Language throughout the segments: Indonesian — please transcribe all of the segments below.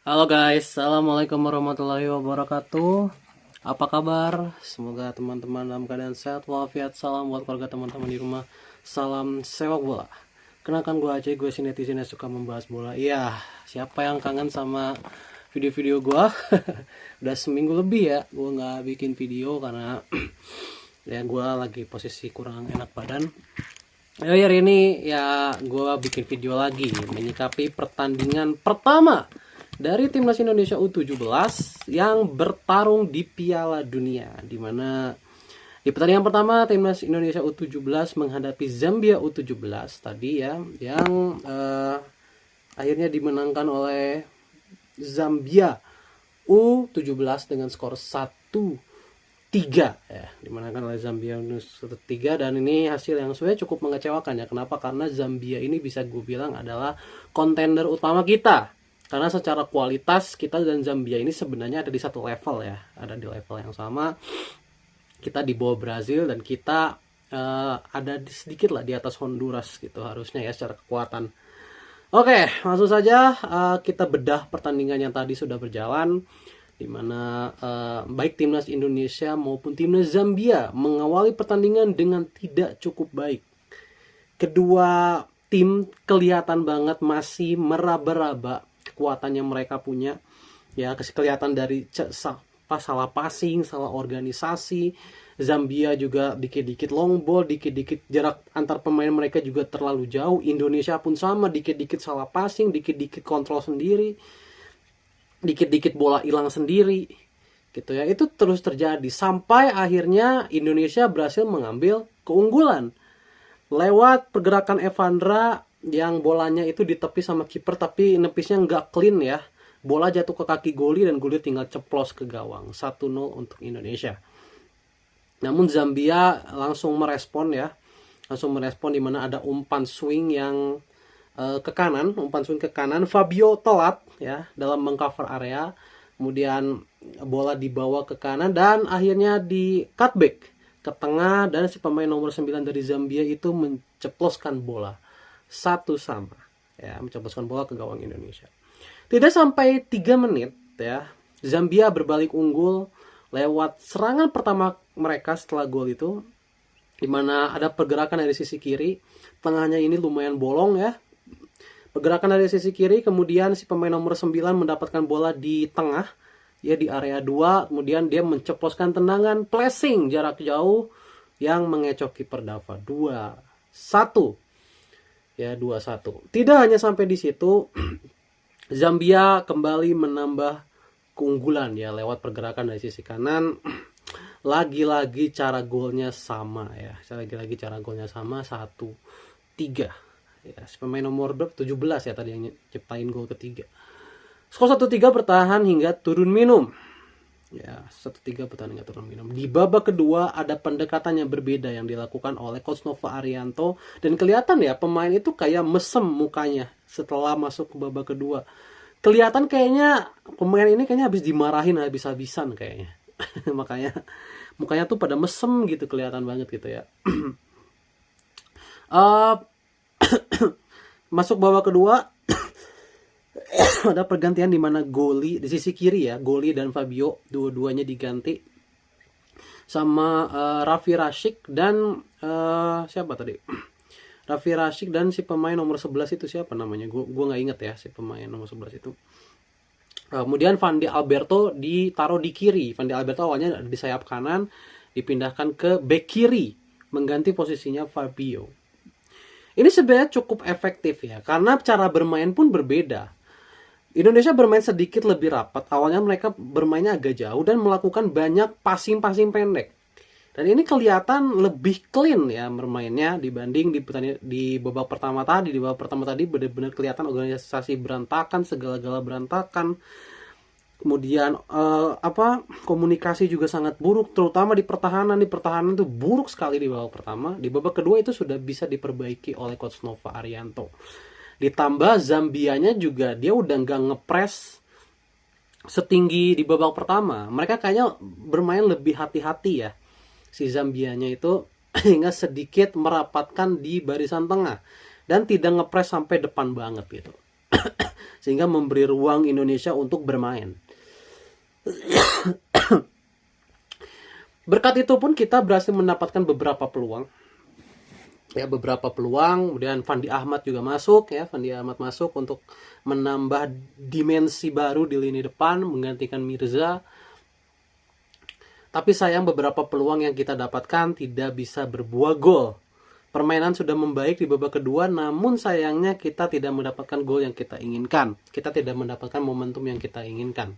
Halo guys, assalamualaikum warahmatullahi wabarakatuh. Apa kabar? Semoga teman-teman dalam keadaan sehat walafiat. Salam buat keluarga teman-teman di rumah. Salam sepak bola. Kenalkan gue Aceh, gue si netizen yang suka membahas bola. Iya, siapa yang kangen sama video-video gue? Udah seminggu lebih ya, gue nggak bikin video karena ya gue lagi posisi kurang enak badan. Hari ini ya gue bikin video lagi menyikapi pertandingan pertama dari timnas Indonesia U17 yang bertarung di Piala Dunia, di mana di pertandingan pertama timnas Indonesia U17 menghadapi Zambia U17 tadi ya, yang akhirnya dimenangkan oleh Zambia U17 dengan skor 1-3 ya, dimenangkan oleh Zambia 1-3. Dan ini hasil yang sebenarnya cukup mengecewakan ya. Kenapa? Karena Zambia ini bisa gue bilang adalah kontender utama kita. Karena secara kualitas kita dan Zambia ini sebenarnya ada di satu level ya, ada di level yang sama. Kita di bawah Brazil dan kita ada sedikit lah di atas Honduras gitu harusnya ya secara kekuatan. Oke, langsung saja kita bedah pertandingan yang tadi sudah berjalan, di mana baik timnas Indonesia maupun timnas Zambia mengawali pertandingan dengan tidak cukup baik. Kedua tim kelihatan banget masih meraba-raba kekuatan yang mereka punya ya, kelihatan dari salah passing, salah organisasi. Zambia juga dikit-dikit long ball, dikit-dikit jarak antar pemain mereka juga terlalu jauh. Indonesia pun sama, dikit-dikit salah passing, dikit-dikit kontrol sendiri, dikit-dikit bola hilang sendiri gitu ya. Itu terus terjadi sampai akhirnya Indonesia berhasil mengambil keunggulan lewat pergerakan Evandra yang bolanya itu ditepis sama kiper tapi nepisnya nggak clean ya. Bola jatuh ke kaki Goli dan Goli tinggal ceplos ke gawang. 1-0 untuk Indonesia. Namun Zambia langsung merespon ya. Langsung merespon di mana ada umpan swing yang ke kanan, umpan swing ke kanan. Fabio telat ya dalam mengcover area. Kemudian bola dibawa ke kanan dan akhirnya di cutback ke tengah dan si pemain nomor 9 dari Zambia itu menceploskan bola 1-1 ya, menceploskan bola ke gawang Indonesia. Tidak sampai 3 menit ya, Zambia berbalik unggul lewat serangan pertama mereka setelah gol itu, di mana ada pergerakan dari sisi kiri, tengahnya ini lumayan bolong ya. Pergerakan dari sisi kiri, kemudian si pemain nomor 9 mendapatkan bola di tengah ya, di area 2, kemudian dia menceploskan tendangan flashing jarak jauh yang mengecoh kiper Dava. 2-1 ya, 2-1. Tidak hanya sampai di situ, Zambia kembali menambah keunggulan ya lewat pergerakan dari sisi kanan. Lagi-lagi cara golnya sama ya, lagi-lagi cara golnya sama, 1-3 ya. Pemain nomor 17 ya tadi yang nyiptain gol ketiga. Skor 1-3 bertahan hingga turun minum. Ya, 1-3 bertahan hingga turun minum. Di babak kedua ada pendekatan yang berbeda yang dilakukan oleh Coach Nova Arianto. Dan kelihatan ya pemain itu kayak mesem mukanya setelah masuk ke babak kedua. Kelihatan kayaknya pemain ini kayaknya habis dimarahin habis-habisan kayaknya. Makanya mukanya tuh pada mesem gitu, kelihatan banget gitu ya. Masuk babak kedua ada pergantian di mana Goli di sisi kiri ya, Goli dan Fabio dua-duanya diganti sama Raffi Rashik dan siapa tadi? Raffi Rashik dan si pemain nomor 11 itu siapa namanya? Gua nggak inget ya si pemain nomor 11 itu. Kemudian Fandi Alberto ditaruh di kiri. Fandi Alberto awalnya di sayap kanan, dipindahkan ke bek kiri mengganti posisinya Fabio. Ini sebenarnya cukup efektif ya, karena cara bermain pun berbeda. Indonesia bermain sedikit lebih rapat. Awalnya mereka bermainnya agak jauh dan melakukan banyak passing-passing pendek. Dan ini kelihatan lebih clean ya bermainnya dibanding di babak pertama tadi. Di babak pertama tadi benar-benar kelihatan organisasi berantakan, segala-gala berantakan. Kemudian komunikasi juga sangat buruk, terutama di pertahanan. Di pertahanan itu buruk sekali di babak pertama. Di babak kedua itu sudah bisa diperbaiki oleh Coach Nova Arianto. Ditambah Zambianya juga dia udah nggak ngepres setinggi di babak pertama. Mereka kayaknya bermain lebih hati-hati ya si Zambianya itu, hingga sedikit merapatkan di barisan tengah dan tidak ngepres sampai depan banget gitu. sehingga memberi ruang Indonesia untuk bermain. Berkat itu pun kita berhasil mendapatkan beberapa peluang. Ya, beberapa peluang, kemudian Fandi Ahmad juga masuk ya, Fandi Ahmad masuk untuk menambah dimensi baru di lini depan menggantikan Mirza. Tapi sayang beberapa peluang yang kita dapatkan tidak bisa berbuah gol. Permainan sudah membaik di babak kedua, namun sayangnya kita tidak mendapatkan gol yang kita inginkan. Kita tidak mendapatkan momentum yang kita inginkan.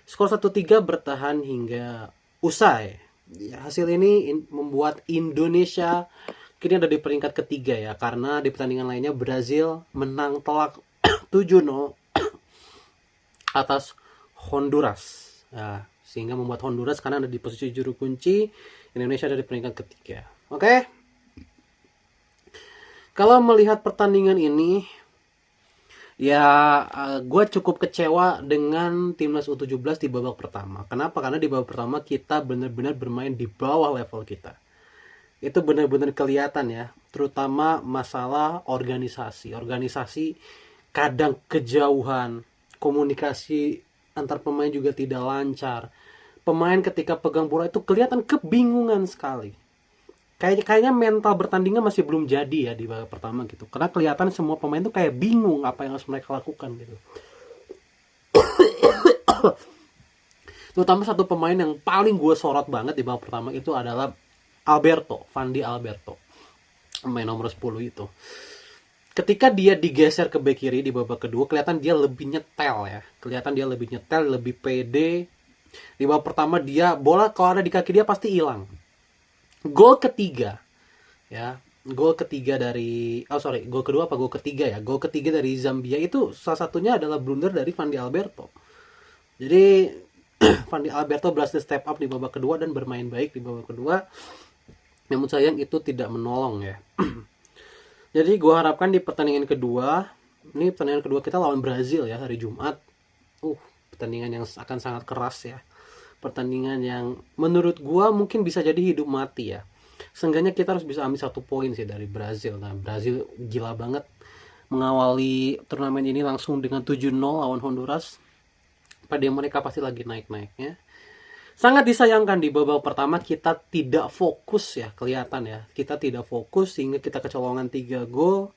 Skor 1-3 bertahan hingga usai. Ya, hasil ini membuat Indonesia kini ada di peringkat ketiga ya, karena di pertandingan lainnya Brazil menang telak 7-0 atas Honduras. Ya, sehingga membuat Honduras karena ada di posisi juru kunci, Indonesia ada di peringkat ketiga. Oke. Kalau melihat pertandingan ini, ya gue cukup kecewa dengan timnas U17 di babak pertama. Kenapa? Karena di babak pertama kita benar-benar bermain di bawah level kita. Itu benar-benar kelihatan ya, terutama masalah organisasi. Organisasi kadang kejauhan, komunikasi antar pemain juga tidak lancar. Pemain ketika pegang bola itu kelihatan kebingungan sekali. Kayaknya mental bertandingnya masih belum jadi ya di babak pertama gitu. Karena kelihatan semua pemain tuh kayak bingung apa yang harus mereka lakukan gitu. Terutama satu pemain yang paling gue sorot banget di babak pertama itu adalah Alberto, Fandi Alberto. Pemain nomor 10 itu. Ketika dia digeser ke bek kiri di babak kedua, kelihatan dia lebih nyetel ya. Kelihatan dia lebih nyetel, lebih pede. Di babak pertama dia bola kalau ada di kaki dia pasti hilang. Gol ketiga ya, gol ketiga dari gol kedua apa gol ketiga ya, gol ketiga dari Zambia itu salah satunya adalah blunder dari Fandi Alberto. Jadi Fandi Alberto berhasil step up di babak kedua dan bermain baik di babak kedua, namun sayang itu tidak menolong ya. Jadi gue harapkan di pertandingan kedua, ini pertandingan kedua kita lawan Brazil ya, hari Jumat. Pertandingan yang akan sangat keras ya. Pertandingan yang menurut gua mungkin bisa jadi hidup mati ya. Seenggaknya kita harus bisa ambil 1 poin sih dari Brazil. Nah, Brazil gila banget mengawali turnamen ini langsung dengan 7-0 lawan Honduras. Pada mereka pasti lagi naik-naiknya. Sangat disayangkan di babak pertama kita tidak fokus ya, kelihatan ya. Kita tidak fokus sehingga kita kecolongan 3 gol.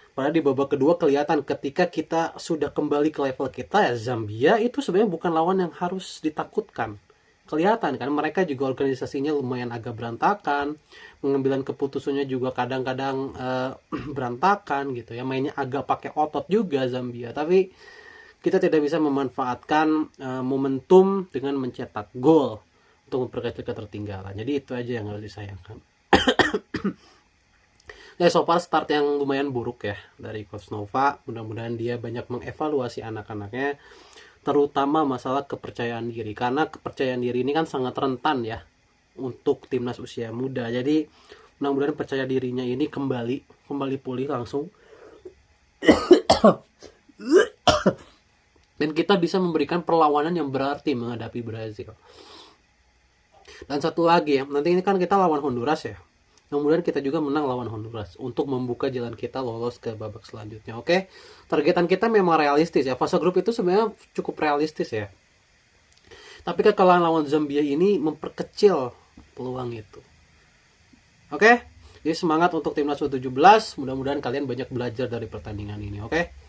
Padahal di babak kedua kelihatan ketika kita sudah kembali ke level kita ya, Zambia itu sebenarnya bukan lawan yang harus ditakutkan. Kelihatan kan mereka juga organisasinya lumayan agak berantakan, pengambilan keputusannya juga kadang-kadang berantakan gitu ya, mainnya agak pakai otot juga Zambia. Tapi kita tidak bisa memanfaatkan momentum dengan mencetak gol untuk memperkecil ketertinggalan. Jadi itu aja yang harus disayangkan. Ya, so far start yang lumayan buruk ya dari Coach Nova. Mudah-mudahan dia banyak mengevaluasi anak-anaknya, terutama masalah kepercayaan diri. Karena kepercayaan diri ini kan sangat rentan ya untuk timnas usia muda. Jadi mudah-mudahan percaya dirinya ini kembali pulih langsung. Dan kita bisa memberikan perlawanan yang berarti menghadapi Brazil. Dan satu lagi ya, nanti ini kan kita lawan Honduras ya. Kemudian kita juga menang lawan Honduras untuk membuka jalan kita lolos ke babak selanjutnya. Oke, targetan kita memang realistis ya. Fase grup itu sebenarnya cukup realistis ya. Tapi kekalahan lawan Zambia ini memperkecil peluang itu. Oke, jadi semangat untuk timnas U17. Mudah-mudahan kalian banyak belajar dari pertandingan ini. Oke.